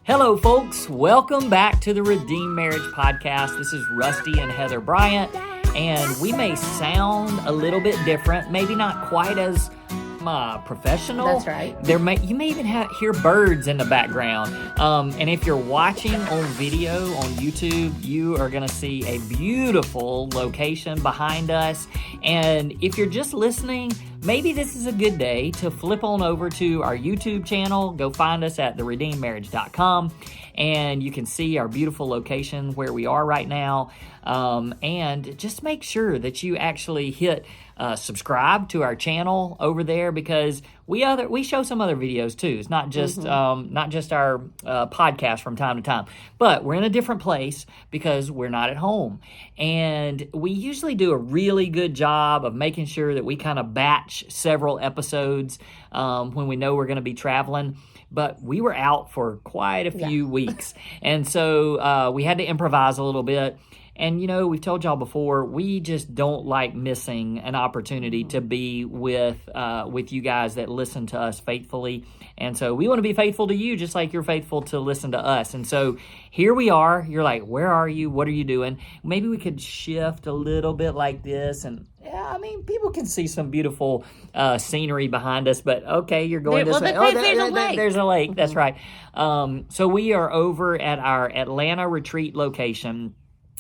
Hello, folks. Welcome back to the Redeemed Marriage Podcast. This is Rusty and Heather Bryant, and we may sound a little bit different, maybe not quite as professional. That's right. You may even hear birds in the background. And if you're watching on video on YouTube, you are going to see a beautiful location behind us. And if you're just listening, maybe this is a good day to flip on over to our YouTube channel. Go find us at theredeemedmarriage.com, and you can see our beautiful location where we are right now. And just make sure that you actually hit subscribe to our channel over there, because we show some other videos too. It's not just our podcast from time to time, but we're in a different place because we're not at home, and we usually do a really good job of making sure that we kind of batch several episodes when we know we're going to be traveling. But we were out for quite a few weeks, and so we had to improvise a little bit. And, you know, we've told y'all before, we just don't like missing an opportunity to be with you guys that listen to us faithfully. And so we want to be faithful to you just like you're faithful to listen to us. And so here we are. You're like, where are you? What are you doing? Maybe we could shift a little bit like this. And, I mean, people can see some beautiful scenery behind us. But, okay, you're going this way. There's a lake. That's right. So we are over at our Atlanta retreat location.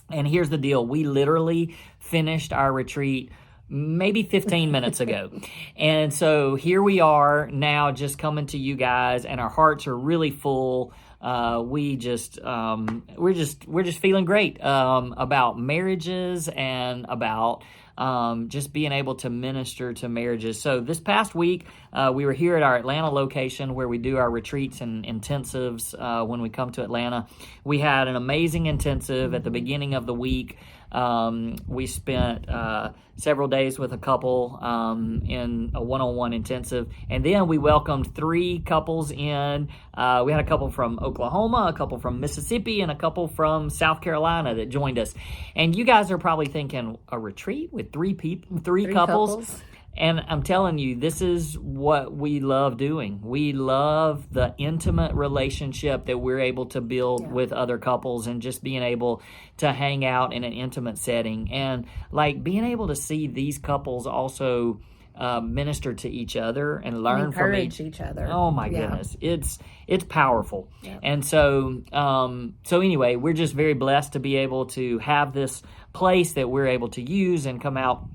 And here's the deal. We literally finished our retreat maybe 15 minutes ago. And so here we are now, just coming to you guys, and our hearts are really full. We're just feeling great about marriages and about just being able to minister to marriages. So this past week, we were here at our Atlanta location where we do our retreats and intensives when we come to Atlanta. We had an amazing intensive at the beginning of the week. We spent several days with a couple in a one-on-one intensive, and then we welcomed 3 couples in. We had a couple from Oklahoma, a couple from Mississippi, and a couple from South Carolina that joined us. And you guys are probably thinking, a retreat with 3 couples? And I'm telling you, this is what we love doing. We love the intimate relationship that we're able to build with other couples, and just being able to hang out in an intimate setting. And like being able to see these couples also minister to each other and learn from each other. Oh my goodness. It's powerful. Yeah. And so anyway, we're just very blessed to be able to have this place that we're able to use and come out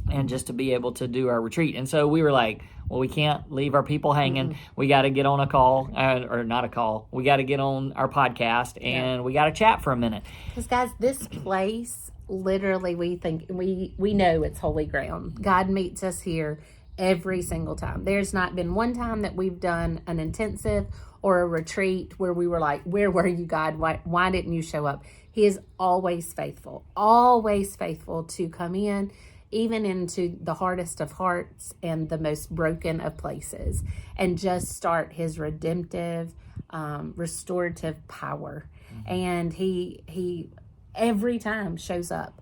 and just to be able to do our retreat. And so we were like, well, we can't leave our people hanging. Mm-hmm. We got to get on a call, or not a call. We got to get on our podcast, and we got to chat for a minute. Because, guys, this place, literally, we know it's holy ground. God meets us here every single time. There's not been one time that we've done an intensive or a retreat where we were like, where were you, God? Why didn't you show up? He is always faithful to come in, even into the hardest of hearts and the most broken of places, and just start his redemptive, restorative power. Mm-hmm. And he every time shows up.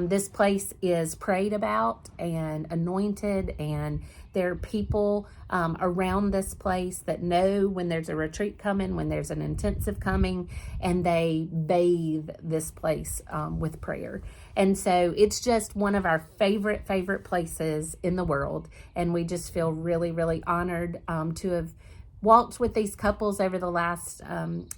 This place is prayed about and anointed, and there are people around this place that know when there's a retreat coming, when there's an intensive coming, and they bathe this place with prayer. And so it's just one of our favorite places in the world, and we just feel really, really honored to have walked with these couples over the last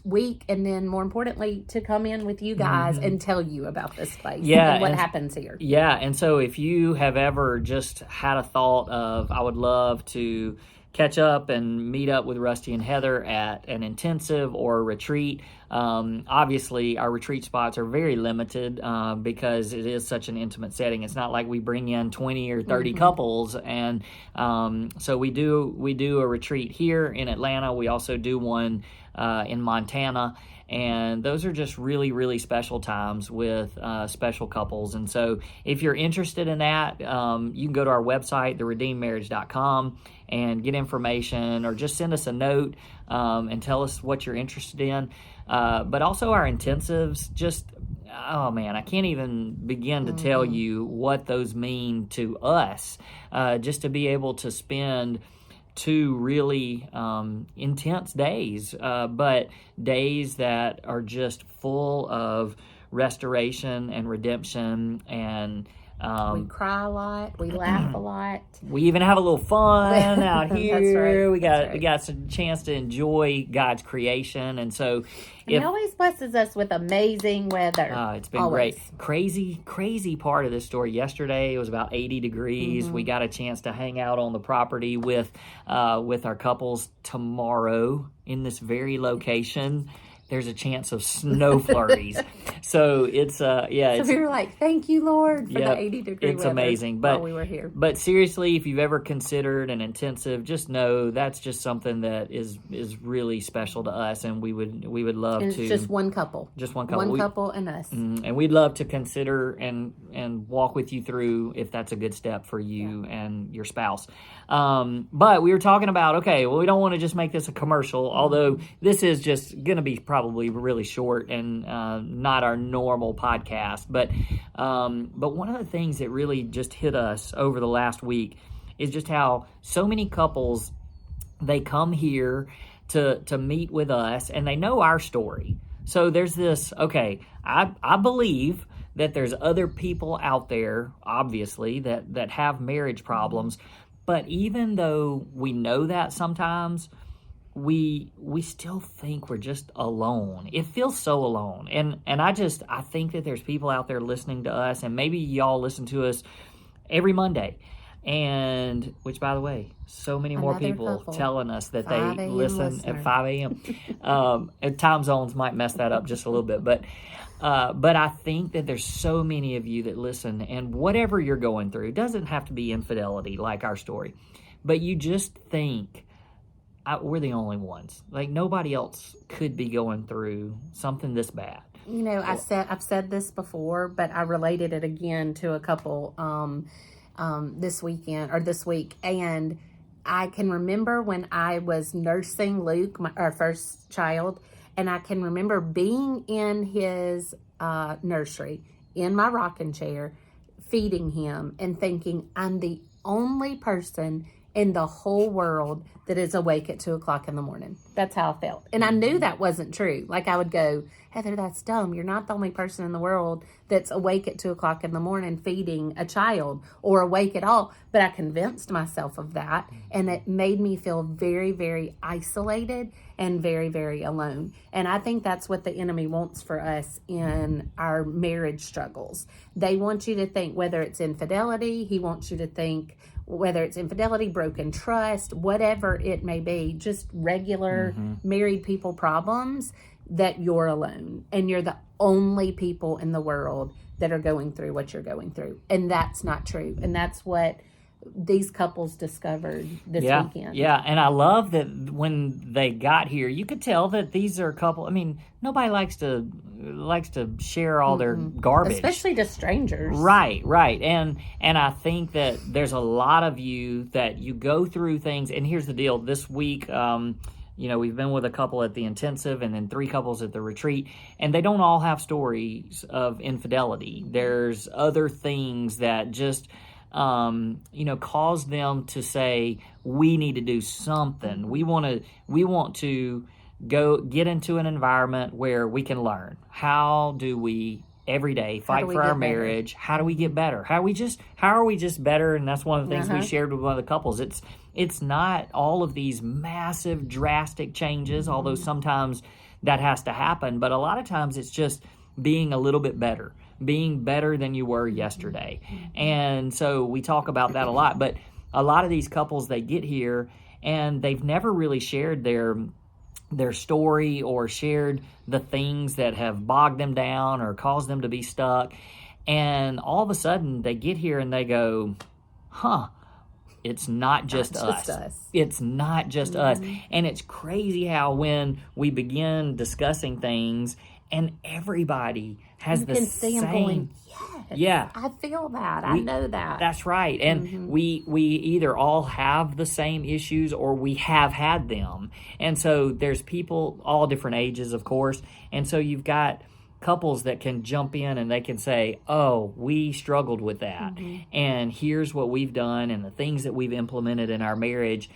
week, and then more importantly, to come in with you guys and tell you about this place and what happens here. Yeah, and so if you have ever just had a thought of, I would love to catch up and meet up with Rusty and Heather at an intensive or a retreat. Obviously, our retreat spots are very limited because it is such an intimate setting. It's not like we bring in 20 or 30 couples. And so we do a retreat here in Atlanta. We also do one in Montana. And those are just really, really special times with special couples. And so if you're interested in that, you can go to our website, theredeemedmarriage.com, and get information, or just send us a note and tell us what you're interested in. But also our intensives, just, oh man, I can't even begin to tell you what those mean to us. Just to be able to spend two really intense days, but days that are just full of restoration and redemption, and we cry a lot, we laugh a lot, we even have a little fun out here. That's right. We got some chance to enjoy God's creation, and so He always blesses us with amazing weather. It's been always great. Crazy part of this story. Yesterday it was about 80 degrees. We got a chance to hang out on the property with our couples. Tomorrow in this very location, there's a chance of snow flurries. So it's So we were like, thank you, Lord, for the 80-degree it's weather amazing. while we were here. But seriously, if you've ever considered an intensive, just know that's just something that is really special to us, and we would love And to. it's just one couple. Just one couple. One couple and us. And we'd love to consider and walk with you through if that's a good step for you and your spouse. But we were talking about, okay, well, we don't want to just make this a commercial, although this is just going to be probably really short and not our normal podcast. But one of the things that really just hit us over the last week is just how so many couples, they come here to meet with us, and they know our story. So there's this, okay, I believe that there's other people out there, obviously, that have marriage problems. But even though we know that sometimes, we still think we're just alone. It feels so alone. And I think that there's people out there listening to us, and maybe y'all listen to us every Monday. And which, by the way, so many more people telling us that they listen at 5 a.m. Time zones might mess that up just a little bit, but I think that there's so many of you that listen, and whatever you're going through, it doesn't have to be infidelity like our story, but you just think we're the only ones. Like nobody else could be going through something this bad. You know, I've said this before, but I related it again to a couple this week, and I can remember when I was nursing Luke, our first child, and I can remember being in his nursery in my rocking chair, feeding him, and thinking, I'm the only person in the whole world that is awake at 2:00 in the morning. That's how I felt. And I knew that wasn't true. Like I would go, Heather, that's dumb. You're not the only person in the world that's awake at 2:00 in the morning feeding a child or awake at all. But I convinced myself of that, and it made me feel very, very isolated and very, very alone. And I think that's what the enemy wants for us in our marriage struggles. They want you to think whether it's infidelity, he wants you to think whether it's infidelity, broken trust, whatever it may be, just regular married people problems, that you're alone and you're the only people in the world that are going through what you're going through. And that's not true. And that's what these couples discovered this weekend. Yeah, and I love that when they got here, you could tell that these are a couple. I mean, nobody likes to share all their garbage, especially to strangers. Right. And I think that there's a lot of you that you go through things. And here's the deal: this week, we've been with a couple at the intensive, and then 3 couples at the retreat, and they don't all have stories of infidelity. There's other things that just cause them to say, we need to do something. We want to go get into an environment where we can learn. How do we every day fight for our marriage? How do we get better? How are we just better? And that's one of the things we shared with one of the couples. It's not all of these massive, drastic changes, although sometimes that has to happen. But a lot of times it's just being a little bit better. Being better than you were yesterday. And so we talk about that a lot, but a lot of these couples, they get here and they've never really shared their story or shared the things that have bogged them down or caused them to be stuck. And all of a sudden they get here and they go, it's not just us. It's not just us. And it's crazy how when we begin discussing things and everybody has the same. Going, yes, I feel that. I know that. That's right. And we either all have the same issues or we have had them. And so there's people all different ages, of course. And so you've got couples that can jump in and they can say, oh, we struggled with that. And here's what we've done and the things that we've implemented in our marriage.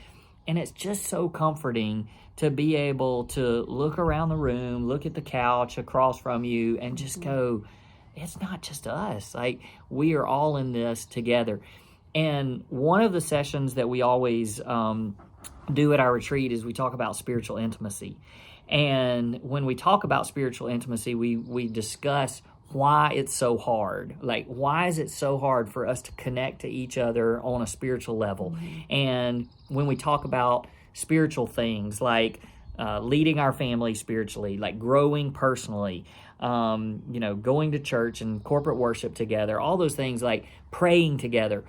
And it's just so comforting to be able to look around the room, look at the couch across from you, and just go, it's not just us. Like, we are all in this together. And one of the sessions that we always do at our retreat is we talk about spiritual intimacy. And when we talk about spiritual intimacy, we discuss why it's so hard. Like, why is it so hard for us to connect to each other on a spiritual level? And when we talk about spiritual things like leading our family spiritually, like growing personally, going to church and corporate worship together, all those things, like praying together.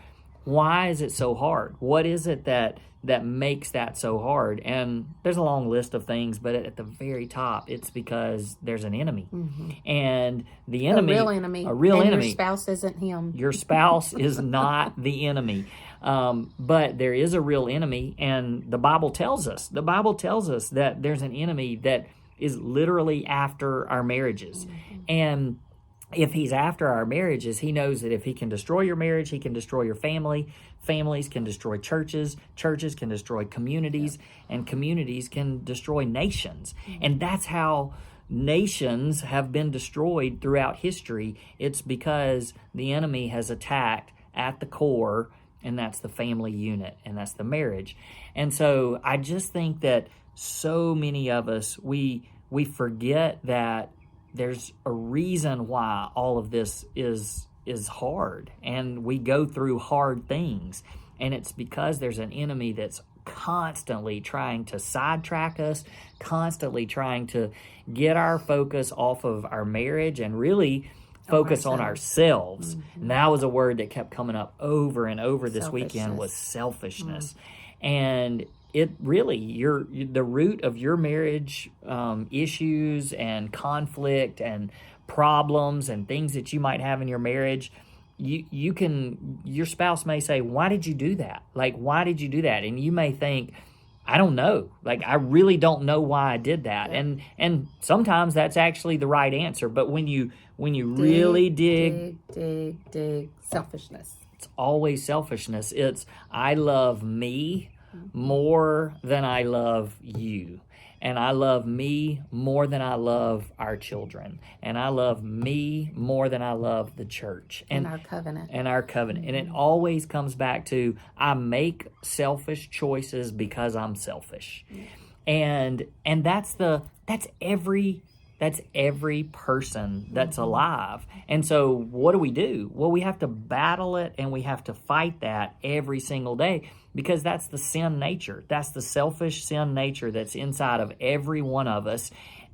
Why is it so hard? What is it that makes that so hard? And there's a long list of things, but at the very top, it's because there's an enemy. And the enemy, a real enemy, enemy. Your spouse isn't him. Your spouse is not the enemy. But there is a real enemy, and the Bible tells us that there's an enemy that is literally after our marriages. And if he's after our marriages, he knows that if he can destroy your marriage, he can destroy your family. Families can destroy churches. Churches can destroy communities. And communities can destroy nations. And that's how nations have been destroyed throughout history. It's because the enemy has attacked at the core, and that's the family unit, and that's the marriage. And so I just think that so many of us, we forget that there's a reason why all of this is hard, and we go through hard things, and it's because there's an enemy that's constantly trying to sidetrack us, constantly trying to get our focus off of our marriage and really focus on ourselves. And that was a word that kept coming up over and over this weekend, was selfishness. And it really, the root of your marriage issues and conflict and problems and things that you might have in your marriage, your spouse may say, why did you do that? Like, why did you do that? And you may think, I don't know. Like, I really don't know why I did that. And sometimes that's actually the right answer. But when you really dig, selfishness. It's always selfishness. It's, I love me more than I love you. And I love me more than I love our children. And I love me more than I love the church. And our covenant. And our covenant. And it always comes back to, I make selfish choices because I'm selfish. And that's every person that's alive. And so what do? Well, we have to battle it, and we have to fight that every single day, because that's the sin nature. That's the selfish sin nature that's inside of every one of us.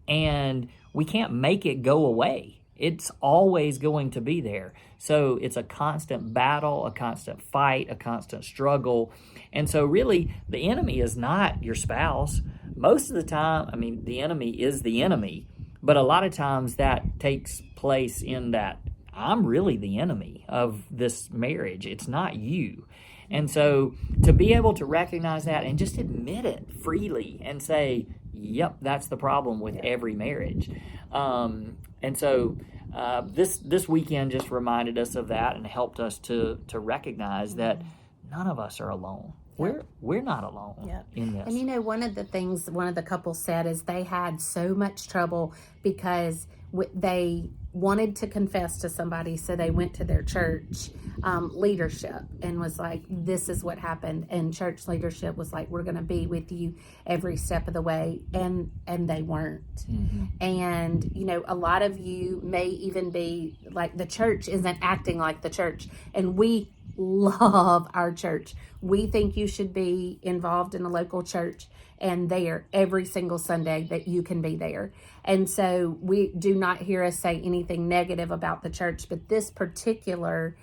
And we can't make it go away. It's always going to be there. So it's a constant battle, a constant fight, a constant struggle. And so really, the enemy is not your spouse. Most of the time, the enemy is the enemy. But a lot of times that takes place in that I'm really the enemy of this marriage. It's not you. And so to be able to recognize that and just admit it freely and say, yep, that's the problem with every marriage. And so this weekend just reminded us of that and helped us to recognize that none of us are alone. We're not alone in this. And one of the things one of the couples said is they had so much trouble because they wanted to confess to somebody, so they went to their church leadership and was like, this is what happened. And church leadership was like, we're going to be with you every step of the way. And they weren't. And, a lot of you may even be like, the church isn't acting like the church. And we love our church. We think you should be involved in a local church and there every single Sunday that you can be there. And so we do not hear us say anything negative about the church, but this particular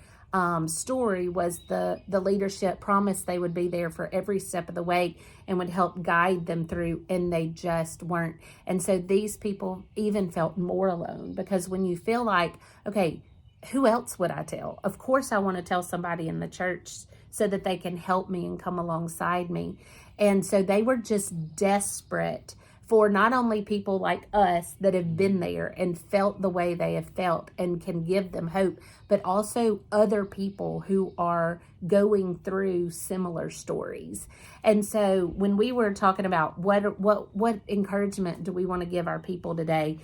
story was the leadership promised they would be there for every step of the way and would help guide them through, and they just weren't. And so these people even felt more alone, because when you feel like, okay, who else would I tell? Of course I want to tell somebody in the church so that they can help me and come alongside me. And so they were just desperate for not only people like us that have been there and felt the way they have felt and can give them hope, but also other people who are going through similar stories. And so when we were talking about what encouragement do we want to give our people today,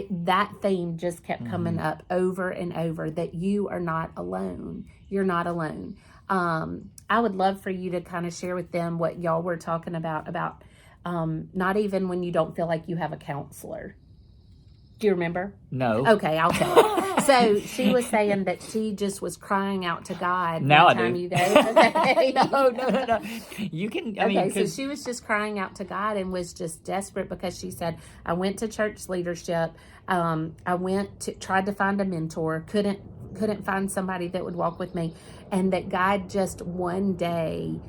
that theme just kept coming up over and over, that you are not alone. You're not alone. I would love for you to kind of share with them what y'all were talking about not even when you don't feel like you have a counselor. Do you remember? No. Okay, I'll tell you. So she was saying that she just was crying out to God. Now I time do. You go. Okay. No. You can, So she was just crying out to God and was just desperate, because she said, I went to church leadership. I tried to find a mentor, couldn't find somebody that would walk with me. And that God just one day,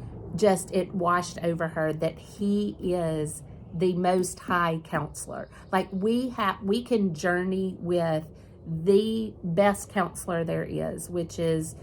it washed over her that He is the most high counselor. Like we can journey with the best counselor there is, which is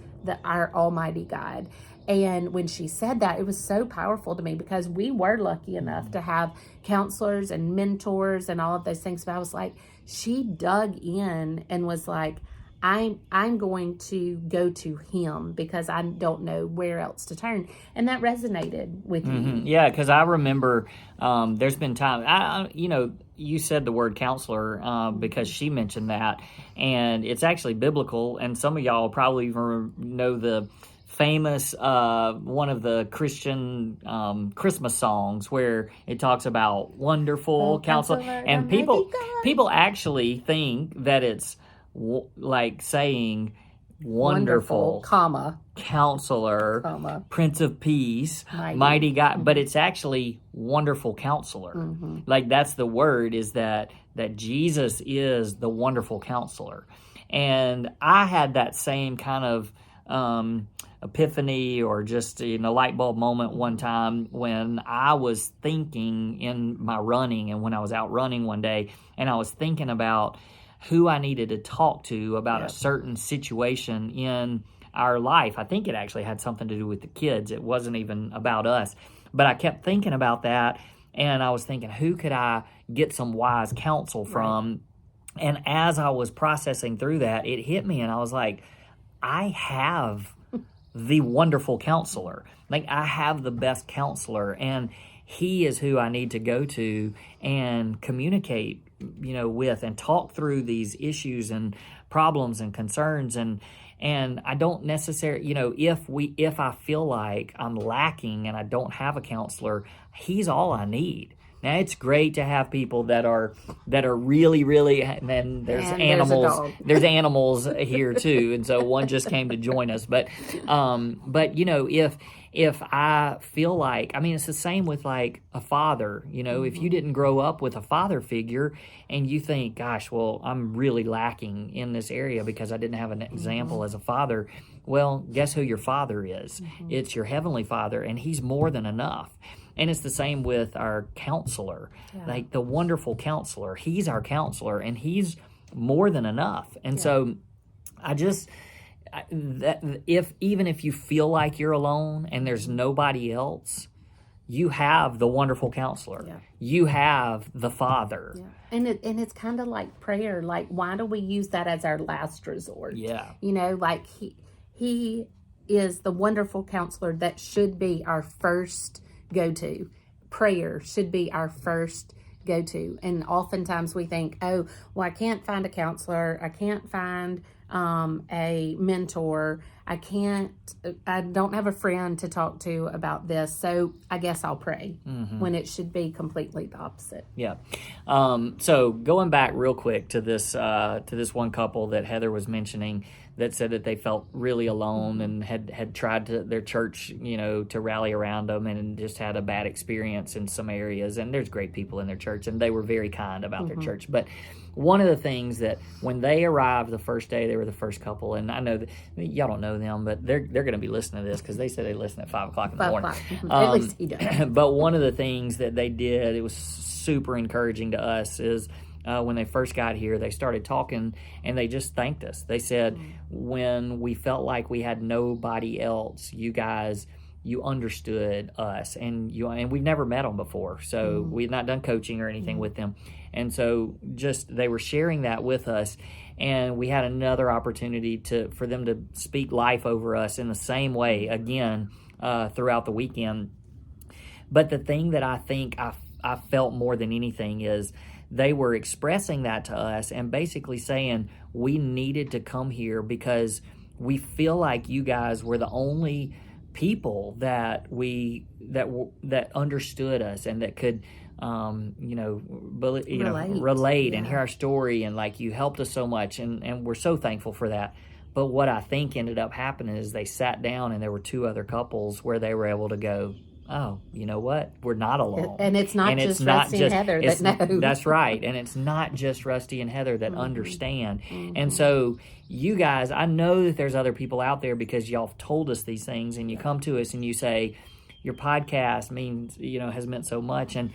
our Almighty God. And when she said that, it was so powerful to me, because we were lucky enough to have counselors and mentors and all of those things. But I was like, she dug in and was like, I'm going to go to Him, because I don't know where else to turn. And that resonated with you. Yeah, because I remember there's been time, you said the word counselor because she mentioned that, and it's actually biblical, and some of y'all probably even know the famous one of the Christian Christmas songs where it talks about wonderful counselor, and people actually think that it's like saying wonderful, comma, counselor, comma, Prince of Peace, mighty God, but it's actually wonderful counselor. Like that's the word, is that Jesus is the wonderful counselor. And I had that same kind of epiphany, or just light bulb moment one time when I was thinking in my running, and when I was out running one day, and I was thinking about who I needed to talk to about a certain situation in our life. I think it actually had something to do with the kids. It wasn't even about us. But I kept thinking about that, and I was thinking, who could I get some wise counsel from? Right. And as I was processing through that, it hit me, and I was like, I have the wonderful counselor. Like, I have the best counselor, and He is who I need to go to and communicate with, and talk through these issues and problems and concerns. And I don't necessarily, if I feel like I'm lacking and I don't have a counselor, He's all I need. Now, it's great to have people that are really, really, and then there's animals. There's animals here too, and so one just came to join us. But if I feel like, it's the same with like a father. If you didn't grow up with a father figure, and you think, gosh, well, I'm really lacking in this area because I didn't have an example as a father. Well, guess who your father is? It's your Heavenly Father, and He's more than enough. And it's the same with our counselor, like the wonderful counselor. He's our counselor, and He's more than enough. And so if you feel like you're alone and there's nobody else, you have the wonderful counselor. Yeah. You have the Father. Yeah. And it's kind of like prayer. Like, why do we use that as our last resort? Yeah. Like he is the wonderful counselor that should be our first go-to. Prayer should be our first go-to. And oftentimes we think, oh, well, I can't find a counselor. I can't find a mentor. I don't have a friend to talk to about this, so I guess I'll pray, when it should be completely the opposite. Yeah. So going back real quick to this one couple that Heather was mentioning that said that they felt really alone and had tried their church, to rally around them, and just had a bad experience in some areas. And there's great people in their church, and they were very kind about their church. But one of the things that when they arrived the first day, they were the first couple, and I know that y'all don't know them, but they're going to be listening to this because they said they listen at 5 o'clock in the morning. At least he does. But one of the things that they did, it was super encouraging to us, is when they first got here, they started talking, and they just thanked us. They said, when we felt like we had nobody else, you guys you understood us, and we've never met them before, so we've not done coaching or anything with them, and so just they were sharing that with us, and we had another opportunity for them to speak life over us in the same way again throughout the weekend. But the thing that I think I felt more than anything is they were expressing that to us and basically saying we needed to come here because we feel like you guys were the only people that understood us and that could relate and hear our story, and like you helped us so much, and we're so thankful for that. But what I think ended up happening is they sat down and there were two other couples where they were able to go, oh, you know what? We're not alone. And it's not just Rusty and Heather that know. That's right. And it's not just Rusty and Heather that understand. And so you guys, I know that there's other people out there because y'all have told us these things, and you come to us and you say, your podcast has meant so much. And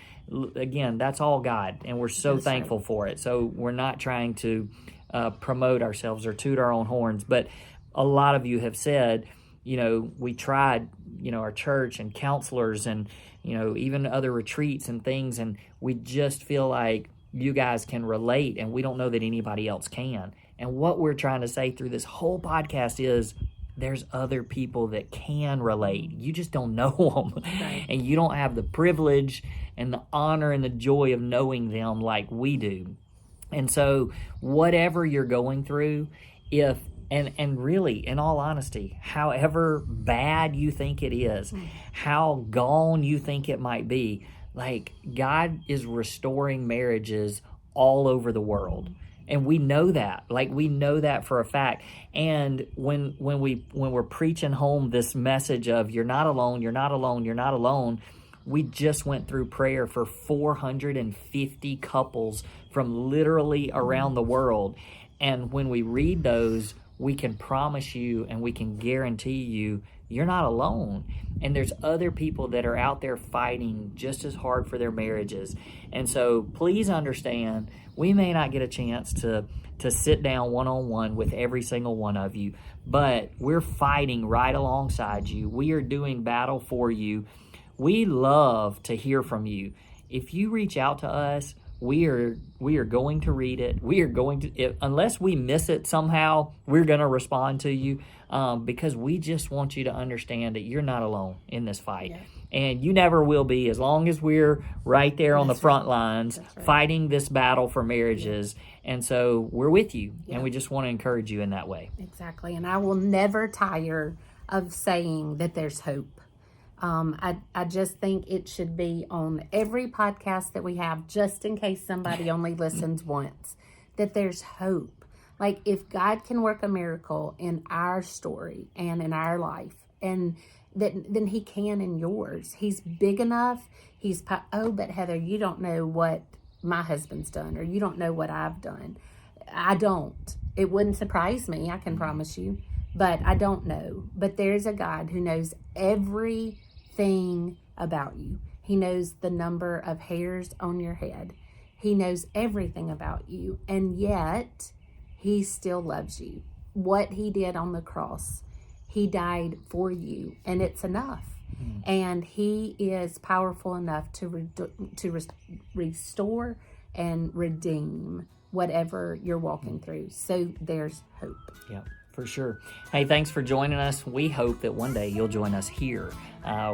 again, that's all God. And we're so thankful for it. So we're not trying to promote ourselves or toot our own horns. But a lot of you have said, we tried, our church and counselors and, even other retreats and things. And we just feel like you guys can relate, and we don't know that anybody else can. And what we're trying to say through this whole podcast is there's other people that can relate. You just don't know them. Right. And you don't have the privilege and the honor and the joy of knowing them like we do. And so whatever you're going through, and really, in all honesty, however bad you think it is, how gone you think it might be, like God is restoring marriages all over the world. And we know that, we know that for a fact. And when we're preaching home this message of you're not alone, you're not alone, you're not alone, we just went through prayer for 450 couples from literally around the world. And when we read those, we can promise you and we can guarantee you, you're not alone. And there's other people that are out there fighting just as hard for their marriages. And so please understand, we may not get a chance to sit down one-on-one with every single one of you, but we're fighting right alongside you. We are doing battle for you. We love to hear from you. If you reach out to us, we are going to read it. We are going to, unless we miss it somehow, we're going to respond to you because we just want you to understand that you're not alone in this fight. Yeah. And you never will be, as long as we're right there on the front lines fighting this battle for marriages. Yeah. And so we're with you, and we just want to encourage you in that way. Exactly. And I will never tire of saying that there's hope. I just think it should be on every podcast that we have, just in case somebody only listens once, that there's hope. Like, if God can work a miracle in our story and in our life, and then he can in yours. He's big enough. But Heather, you don't know what my husband's done, or you don't know what I've done. I don't. It wouldn't surprise me, I can promise you, but I don't know. But there's a God who knows everything about you. He knows the number of hairs on your head. He knows everything about you, and yet he still loves you. What he did on the cross, he died for you, and it's enough. And he is powerful enough to restore and redeem whatever you're walking through. So there's hope. Yeah, for sure. Hey, thanks for joining us. We hope that one day you'll join us here.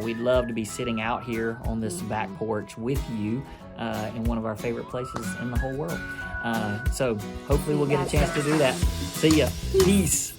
We'd love to be sitting out here on this back porch with you in one of our favorite places in the whole world. So hopefully we'll get a chance to do that. See ya. Peace.